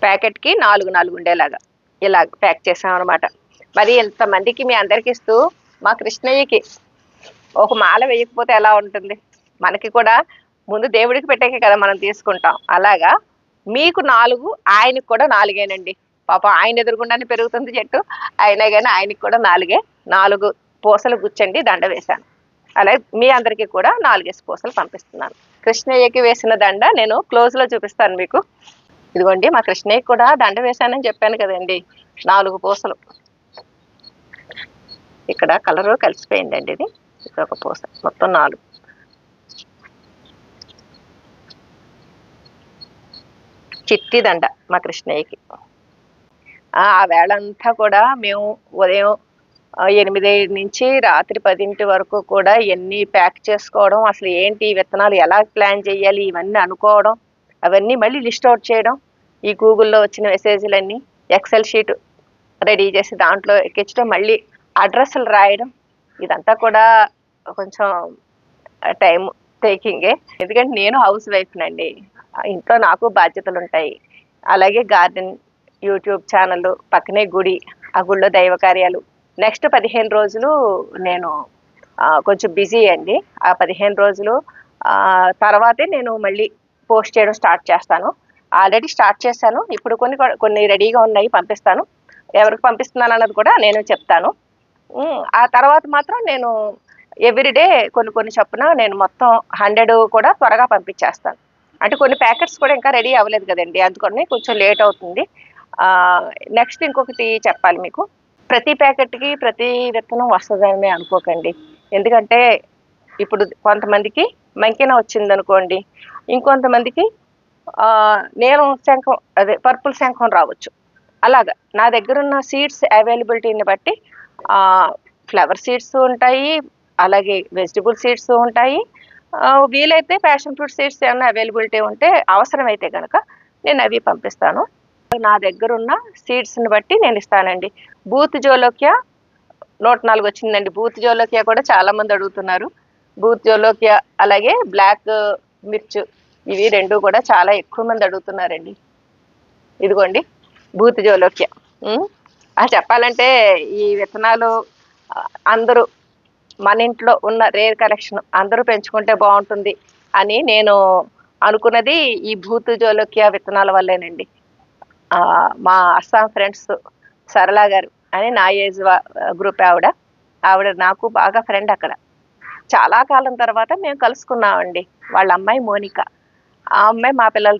ప్యాకెట్కి 4 ఉండేలాగా ఇలా ప్యాక్ చేసామన్నమాట. మరి ఇంతమందికి మీ అందరికి ఇస్తూ మా కృష్ణయ్యకి ఒక మాల వేయకపోతే ఎలా ఉంటుంది? మనకి కూడా ముందు దేవుడికి పెట్టాకే కదా మనం తీసుకుంటాం. అలాగా మీకు 4, ఆయనకి కూడా 4 పాపం ఆయన ఎదురుగుండానే పెరుగుతుంది చెట్టు. అయినా కానీ ఆయనకి కూడా 4 పూసలు గుచ్చండి దండ వేశాను. అలాగే మీ అందరికీ కూడా 4 పూసలు పంపిస్తున్నాను. కృష్ణయ్యకి వేసిన దండ నేను క్లోజ్లో చూపిస్తాను మీకు. ఇదిగోండి మా కృష్ణయ్యకి కూడా దండ వేశానని చెప్పాను కదండి. 4 పూసలు. ఇక్కడ కలరు కలిసిపోయిందండి. ఇది ఒక పూస, మొత్తం 4. చిట్టి దండ మా కృష్ణయ్యకి. ఆ వేళంతా కూడా మేము ఉదయం 8 నుంచి రాత్రి 10 వరకు కూడా ఎన్ని ప్యాక్ చేసుకోవడం, అసలు ఏంటి విత్తనాలు ఎలా ప్లాన్ చేయాలి ఇవన్నీ అనుకోవడం, అవన్నీ మళ్ళీ లిస్ట్ అవుట్ చేయడం, ఈ గూగుల్లో వచ్చిన మెసేజ్లన్నీ ఎక్సెల్ షీట్ రెడీ చేసి దాంట్లో ఎక్కించడం, మళ్ళీ అడ్రస్లు రాయడం, ఇదంతా కూడా కొంచెం టైం టేకింగే. ఎందుకంటే నేను హౌస్ వైఫ్నండి. ఇంట్లో నాకు బాధ్యతలు ఉంటాయి. అలాగే గార్డెన్, యూట్యూబ్ ఛానల్, పక్కనే గుడి, ఆ గుళ్ళో దైవ కార్యాలు. నెక్స్ట్ 15 రోజులు నేను కొంచెం బిజీ అండి. ఆ 15 రోజులు తర్వాతే నేను మళ్ళీ పోస్ట్ చేయడం స్టార్ట్ చేస్తాను. ఆల్రెడీ స్టార్ట్ చేశాను. ఇప్పుడు కొన్ని రెడీగా ఉన్నాయి, పంపిస్తాను. ఎవరికి పంపిస్తున్నాను అన్నది కూడా నేను చెప్తాను. ఆ తర్వాత మాత్రం నేను ఎవ్రీడే కొన్ని చొప్పున నేను మొత్తం 100 కూడా త్వరగా పంపించేస్తాను. అంటే కొన్ని ప్యాకెట్స్ కూడా ఇంకా రెడీ అవ్వలేదు కదండి, అందుకని కొంచెం లేట్ అవుతుంది. నెక్స్ట్ ఇంకొకటి చెప్పాలి మీకు. ప్రతి ప్యాకెట్కి ప్రతి విత్తనం వస్తుందని అనుకోకండి. ఎందుకంటే ఇప్పుడు కొంతమందికి మంకిన వచ్చిందనుకోండి, ఇంకొంతమందికి నీలం శంఖం, అదే పర్పుల్ శంఖం రావచ్చు. అలాగా నా దగ్గర ఉన్న సీడ్స్ అవైలబిలిటీని బట్టి ఫ్లవర్ సీడ్స్ ఉంటాయి, అలాగే వెజిటబుల్ సీడ్స్ ఉంటాయి. వీలైతే ప్యాషన్ ఫ్రూట్ సీడ్స్ ఏమైనా అవైలబిలిటీ ఉంటే అవసరమైతే కనుక నేను అవి పంపిస్తాను. నా దగ్గర ఉన్న సీడ్స్ని బట్టి నేను ఇస్తానండి. బూత్ జోలోకియా 104 వచ్చిందండి. బూత్ జోలోకియా కూడా చాలామంది అడుగుతున్నారు. బూత్ జోలోకియా అలాగే బ్లాక్ మిర్చ్, ఇవి 2 కూడా చాలా ఎక్కువ మంది అడుగుతున్నారండి. ఇదిగోండి బూత్ జోలోకియా. చెప్పాలంటే ఈ విత్తనాలు అందరూ మన ఇంట్లో ఉన్న రేర్ కలెక్షన్ అందరూ పెంచుకుంటే బాగుంటుంది అని నేను అనుకున్నది ఈ బూత్ జోలోకియా విత్తనాల వల్లేనండి. మా అస్సాం ఫ్రెండ్స్ సరళ గారు అని నా ఏజ్ గ్రూప్ ఆవిడ నాకు బాగా ఫ్రెండ్. అక్కడ చాలా కాలం తర్వాత మేము కలుసుకున్నామండి. వాళ్ళ అమ్మాయి మోనిక, ఆ అమ్మాయి మా పిల్లల